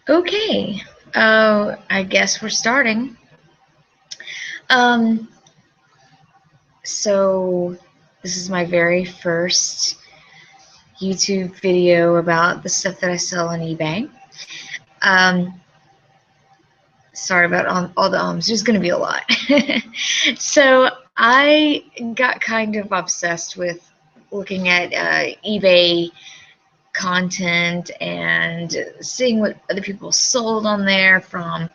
Okay, I guess we're starting. So this is my very first YouTube video about the stuff that I sell on eBay. Sorry about all the ums. There's going to be a lot. So I got kind of obsessed with looking at eBay content and seeing what other people sold on there from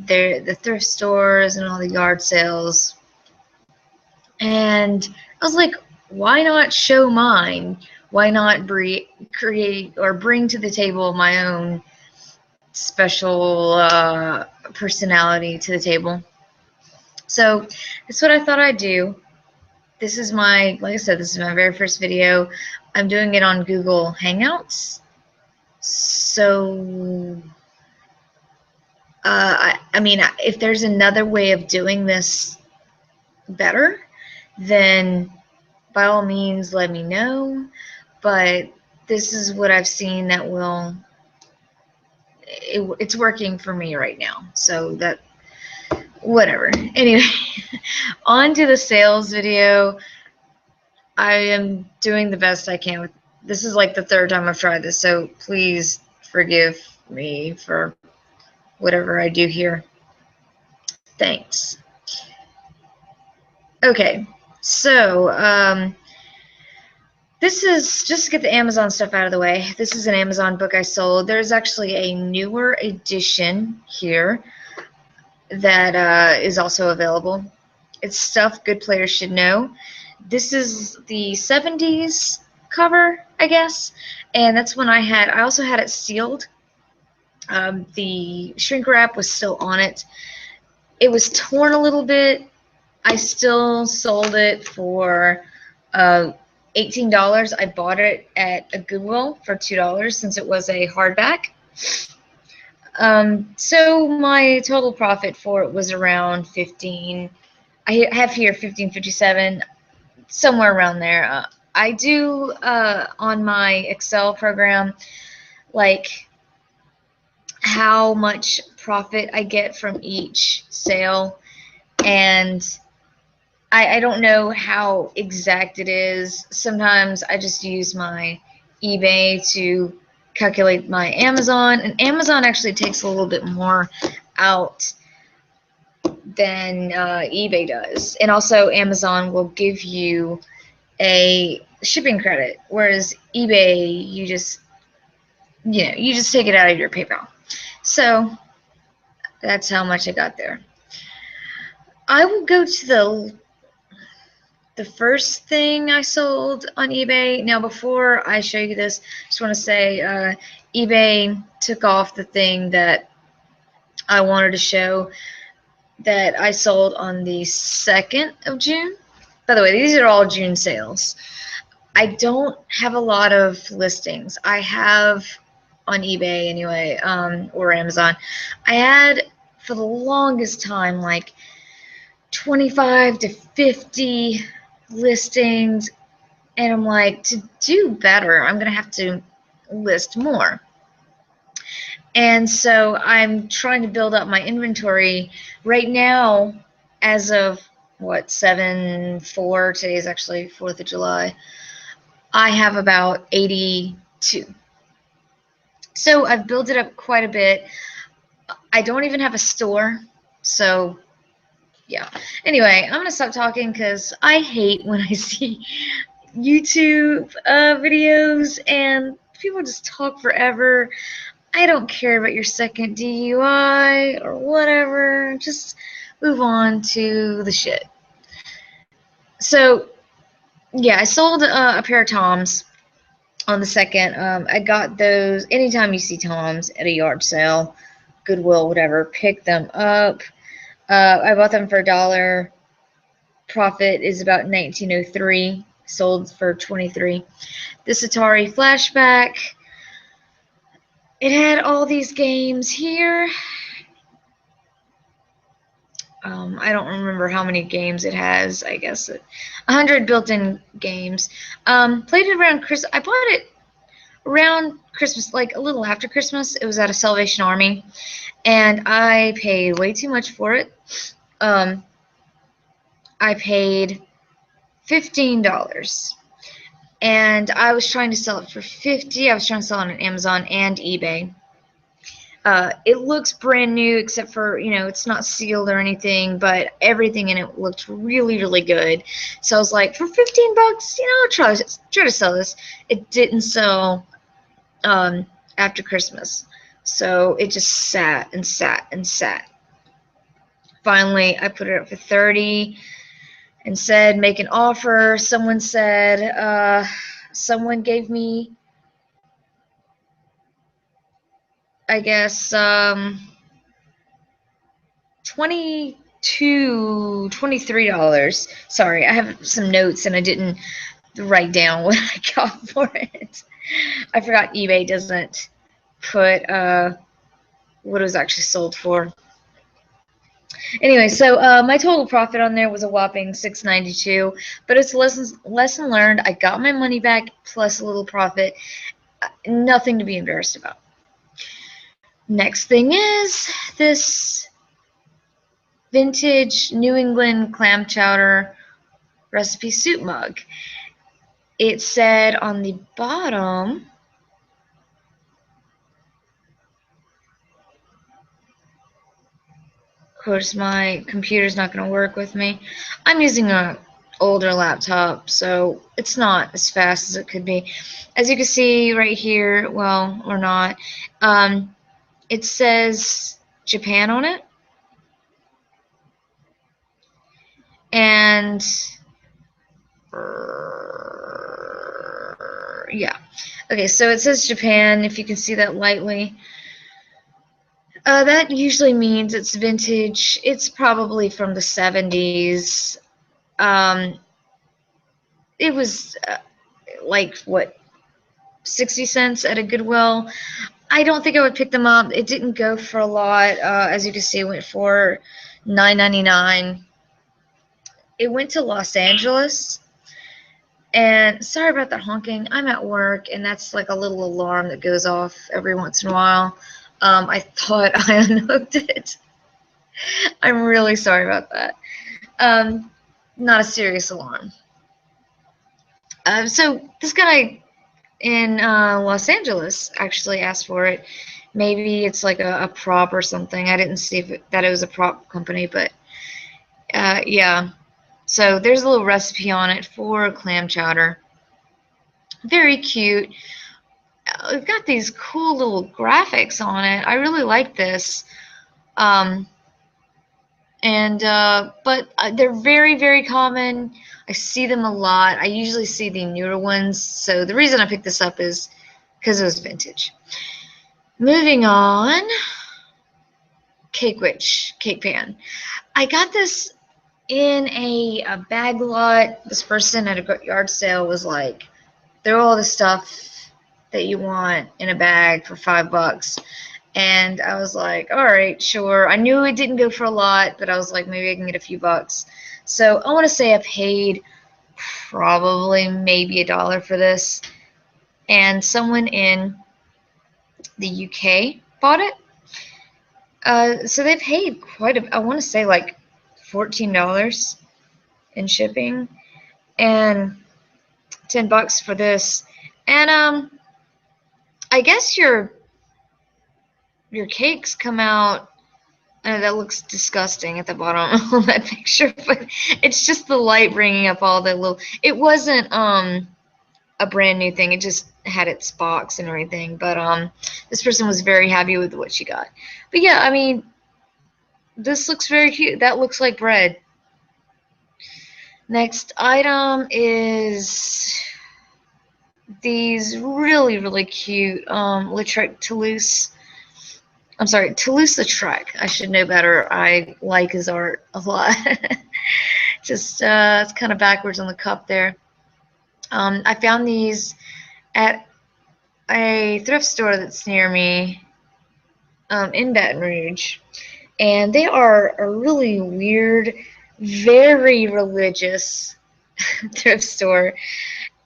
the thrift stores and all the yard sales. And I was like, why not show mine? Why not create or bring to the table my own special personality to the table? So that's what I thought I'd do. This is like I said, this is my very first video. I'm doing it on Google Hangouts. So, I mean, if there's another way of doing this better, then by all means let me know. But this is what I've seen that it's working for me right now. So that, whatever. Anyway, on to the sales video. I am doing the best I can with this. Is like the third time I've tried this, so please forgive me for whatever I do here. Thanks. Okay, so this is just to get the Amazon stuff out of the way. This is an Amazon book I sold. There's actually a newer edition here that is also available. It's Stuff Good Players Should Know. This is the 70s cover, I guess, and that's when I also had it sealed. The shrink wrap was still on it. It was torn a little bit. I still sold it for $18. I bought it at a Goodwill for $2 since it was a hardback. So my total profit for it was around $15. I have here $15.57, somewhere around there. I do on my Excel program, like how much profit I get from each sale, and I don't know how exact it is. Sometimes I just use my eBay to calculate my Amazon, and Amazon actually takes a little bit more out than eBay does. And also Amazon will give you a shipping credit, whereas eBay, you just take it out of your PayPal. So that's how much I got there. I will go to the first thing I sold on eBay. Now, before I show you this, I just want to say eBay took off the thing that I wanted to show that I sold on the 2nd of June. By the way, these are all June sales. I don't have a lot of listings. I have on eBay anyway, or Amazon. I had for the longest time like 25 to 50 listings, and I'm like, to do better, I'm gonna have to list more. And so I'm trying to build up my inventory right now. As of what, 7/4, today is actually 4th of July, I have about 82. So I've built it up quite a bit. I don't even have a store, so yeah. Anyway, I'm gonna stop talking because I hate when I see YouTube videos and people just talk forever. I don't care about your second DUI or whatever. Just move on to the shit. So yeah, I sold a pair of Toms on the 2nd. I got those. Anytime you see Toms at a yard sale, Goodwill, whatever, pick them up. I bought them for $1. Profit is about $19.03. Sold for $23. This Atari Flashback. It had all these games here. I don't remember how many games it has. I guess 100 built-in games. Played it around Christmas. I bought it around Christmas, like a little after Christmas. It was at a Salvation Army, and I paid way too much for it. I paid $15, and I was trying to sell it for $50. I was trying to sell it on Amazon and eBay. It looks brand new, except for, it's not sealed or anything, but everything in it looked really, really good. So I was like, for $15, I'll try to sell this. It didn't sell after Christmas, so it just sat and sat and sat. Finally, I put it up for $30 and said, make an offer. Someone gave me, I guess, $23. Sorry, I have some notes and I didn't write down what I got for it. I forgot eBay doesn't put what it was actually sold for. Anyway, so my total profit on there was a whopping $6.92, but it's lesson learned. I got my money back plus a little profit. Nothing to be embarrassed about. Next thing is this vintage New England clam chowder recipe soup mug. It said on the bottom, of course my computer's not going to work with me. I'm using a older laptop, so it's not as fast as it could be. As you can see right here, well, or not, it says Japan on it. And yeah, okay, so it says Japan, if you can see that lightly. That usually means it's vintage. It's probably from the 70s. It was like, what, 60 cents at a Goodwill. I don't think I would pick them up. It didn't go for a lot. As you can see, it went for $9.99. It went to Los Angeles. And sorry about that honking. I'm at work, and that's like a little alarm that goes off every once in a while. I thought I unhooked it. I'm really sorry about that. Not a serious alarm. So this guy in Los Angeles actually asked for it. Maybe it's like a prop or something. I didn't see that it was a prop company, but yeah. So there's a little recipe on it for clam chowder. Very cute. We've got these cool little graphics on it. I really like this. But they're very, very common. I see them a lot. I usually see the newer ones. So the reason I picked this up is because it was vintage. Moving on. Cake Witch cake pan. I got this in a bag lot. This person at a yard sale was like, throw all the stuff that you want in a bag for $5. And I was like, all right, sure. I knew it didn't go for a lot, but I was like, maybe I can get a few bucks. So I want to say I paid probably maybe $1 for this. And someone in the UK bought it. So they paid quite a, I want to say like $14 in shipping and $10 for this. And I guess your cakes come out. That looks disgusting at the bottom of that picture, but it's just the light bringing up all the little. It wasn't a brand new thing. It just had its box and everything. But this person was very happy with what she got. But yeah, I mean, this looks very cute. That looks like bread. Next item is these really, really cute Toulouse. I'm sorry, Toulouse-Lautrec. I should know better. I like his art a lot. Just it's kind of backwards on the cup there. I found these at a thrift store that's near me in Baton Rouge, and they are a really weird, very religious thrift store.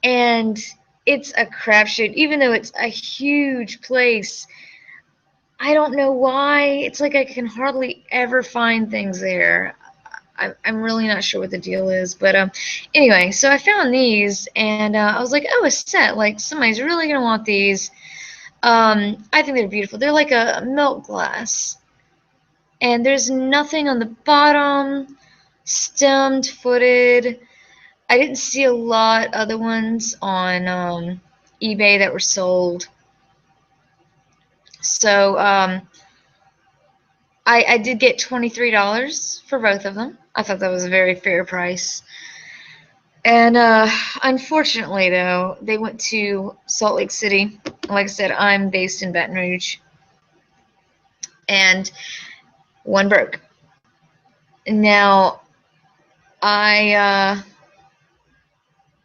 And it's a crapshoot. Even though it's a huge place, I don't know why. It's like I can hardly ever find things there. I'm really not sure what the deal is, but anyway, so I found these, and I was like, oh, a set. Like, somebody's really gonna want these. I think they're beautiful. They're like a milk glass, and there's nothing on the bottom, stemmed, footed. I didn't see a lot other ones on eBay that were sold. So I did get $23 for both of them. I thought that was a very fair price. And unfortunately, though, they went to Salt Lake City. Like I said, I'm based in Baton Rouge. And one broke. Now,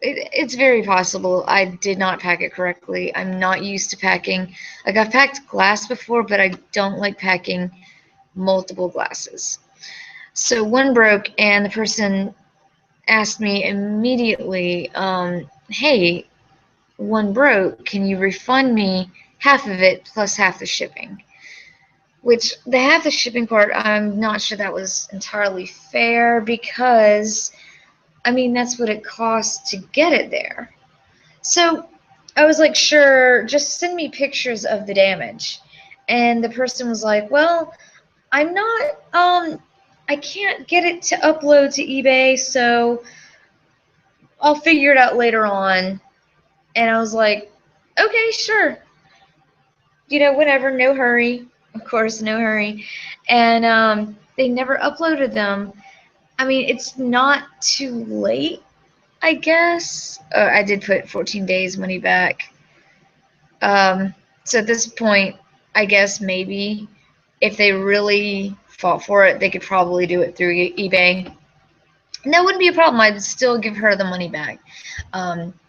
it's very possible I did not pack it correctly. I'm not used to packing. Like, I've packed glass before, but I don't like packing multiple glasses. So one broke, and the person asked me immediately, hey, one broke, can you refund me half of it plus half the shipping? Which, the half the shipping part, I'm not sure that was entirely fair, because I mean, that's what it costs to get it there. So I was like, sure, just send me pictures of the damage. And the person was like, well, I'm not, I can't get it to upload to eBay, so I'll figure it out later on. And I was like, okay, sure. You know, whatever, no hurry. Of course, no hurry. And they never uploaded them. I mean, it's not too late, I guess. I did put 14 days money back. So at this point, I guess maybe if they really fought for it, they could probably do it through eBay. And that wouldn't be a problem. I'd still give her the money back.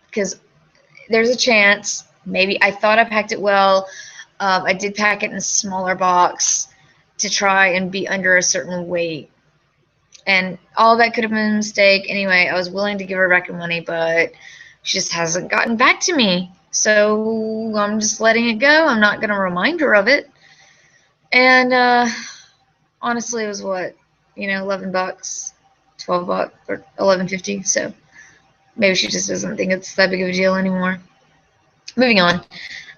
Because there's a chance. Maybe I thought I packed it well. I did pack it in a smaller box to try and be under a certain weight. And all that could have been a mistake. Anyway, I was willing to give her back her money, but she just hasn't gotten back to me. So I'm just letting it go. I'm not going to remind her of it. And honestly, it was what, 11 bucks, 12 bucks, or 11.50. So maybe she just doesn't think it's that big of a deal anymore. Moving on.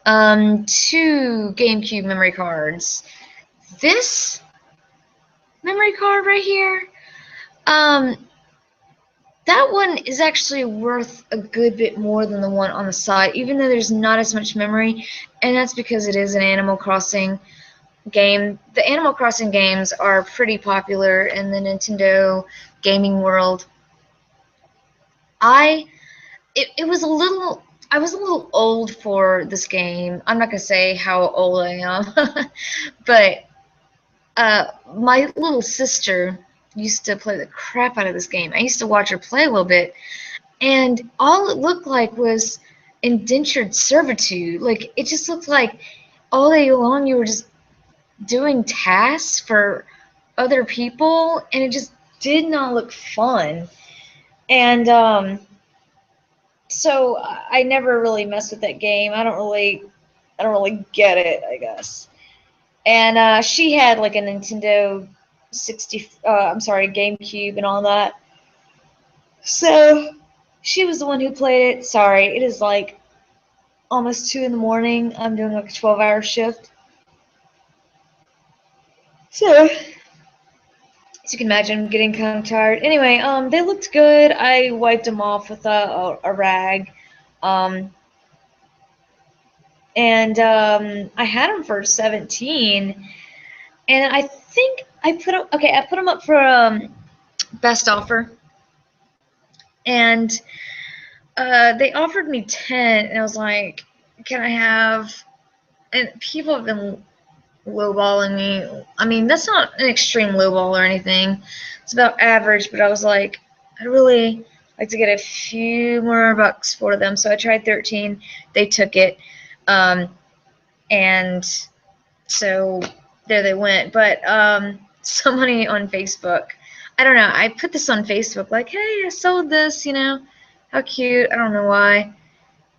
2 GameCube memory cards. This memory card right here, that one is actually worth a good bit more than the one on the side, even though there's not as much memory, and that's because it is an Animal Crossing game. The Animal Crossing games are pretty popular in the Nintendo gaming world. I was a little old for this game. I'm not gonna say how old I am, but my little sister used to play the crap out of this game. I used to watch her play a little bit, and all it looked like was indentured servitude. Like, it just looked like all day long you were just doing tasks for other people, and it just did not look fun. And so I never really messed with that game. I don't really get it, I guess. And she had like a Nintendo 60, GameCube and all that. So she was the one who played it. Sorry, it is like almost 2 in the morning. I'm doing like a 12-hour shift. So, as you can imagine, I'm getting kind of tired. Anyway, they looked good. I wiped them off with a rag. And I had them for 17, and I think I put them up for best offer, and they offered me 10, and I was like, can I have? And people have been lowballing me. I mean, that's not an extreme lowball or anything. It's about average, but I was like, I'd really like to get a few more bucks for them. So I tried 13. They took it. And so there they went. But somebody on Facebook, I don't know, I put this on Facebook like, hey, I sold this, how cute. I don't know why.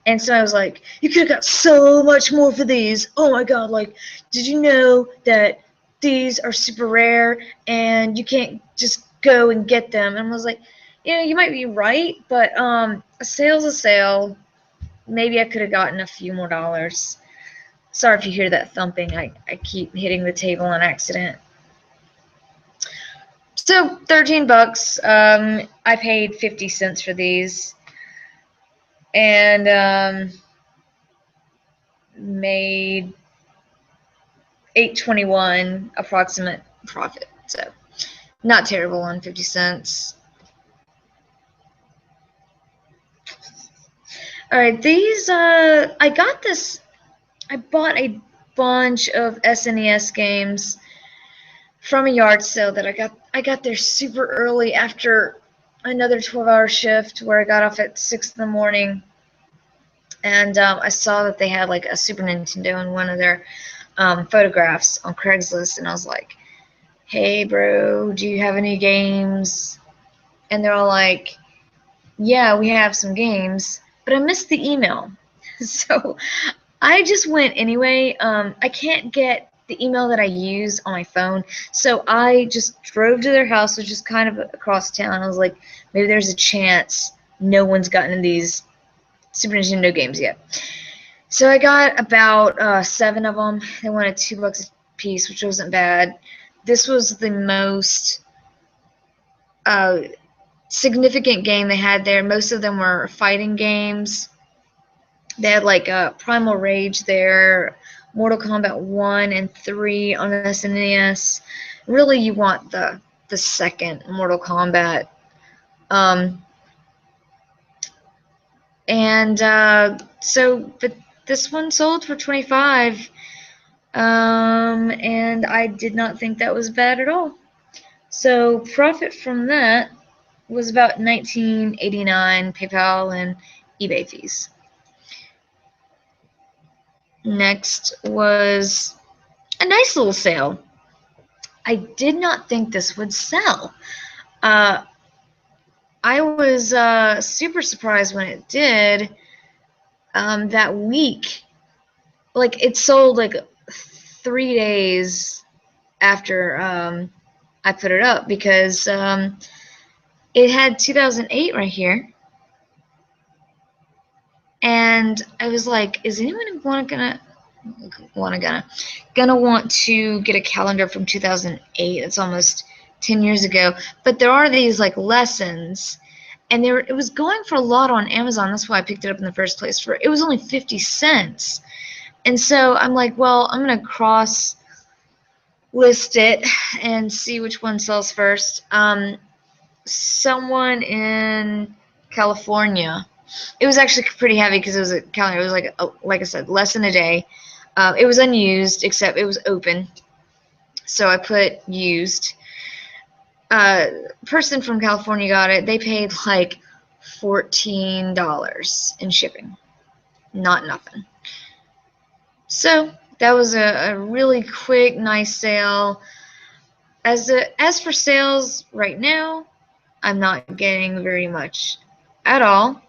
And so I was like, you could have got so much more for these. Oh my god, like, did you know that these are super rare and you can't just go and get them? And I was like, you might be right, but a sale's a sale. Maybe I could have gotten a few more dollars. Sorry if you hear that thumping. I keep hitting the table on accident. So 13 bucks. I paid 50 cents for these. And made $8.21 approximate profit. So not terrible on 50 cents. All right, these I bought a bunch of SNES games from a yard sale that I got there super early after another 12-hour shift where I got off at 6 in the morning. And I saw that they had like a Super Nintendo in one of their photographs on Craigslist, and I was like, hey bro, do you have any games? And they're all like, yeah, we have some games, but I missed the email. So I just went anyway. I can't get the email that I use on my phone, so I just drove to their house, which is kind of across town. I was like, maybe there's a chance no one's gotten these Super Nintendo games yet. So I got about 7 of them. They wanted $2 a piece, which wasn't bad. This was the most significant game they had there. Most of them were fighting games. They had like Primal Rage there, Mortal Kombat 1 and 3 on SNES. Really, you want the second Mortal Kombat. But this one sold for 25, and I did not think that was bad at all. So profit from that was about $19.89 PayPal and eBay fees. Next was a nice little sale. I did not think this would sell. I was super surprised when it did. That week, like it sold like 3 days after I put it up, because it had 2008 right here, and I was like, is anyone gonna want to get a calendar from 2008? It's almost 10 years ago. But there are these like lessons, and it was going for a lot on Amazon. That's why I picked it up in the first place. It was only 50 cents. And so I'm like, well, I'm gonna cross list it and see which one sells first. Someone in California, it was actually pretty heavy because it was a calendar. It was like I said, less than a day. It was unused, except it was open, so I put used. Person from California got it. They paid like $14 in shipping. Not nothing. So that was a really quick, nice sale. As for sales right now, I'm not getting very much at all.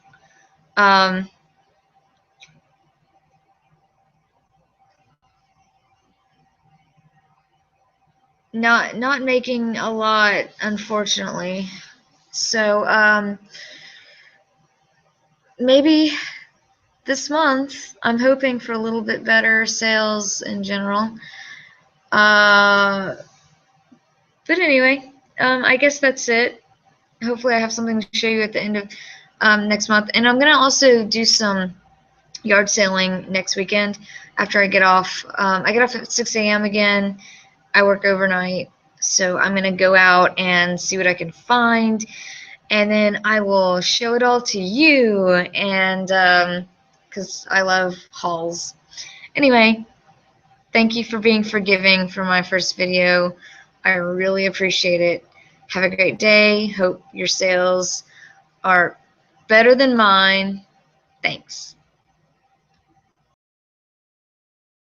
Not making a lot, unfortunately. So maybe this month I'm hoping for a little bit better sales in general. But anyway, I guess that's it. Hopefully I have something to show you at the end of next month. And I'm going to also do some yard sailing next weekend after I get off. I get off at 6 a.m. again. I work overnight, so I'm going to go out and see what I can find. And then I will show it all to you, and because I love hauls. Anyway, thank you for being forgiving for my first video. I really appreciate it. Have a great day. Hope your sales are better than mine. Thanks.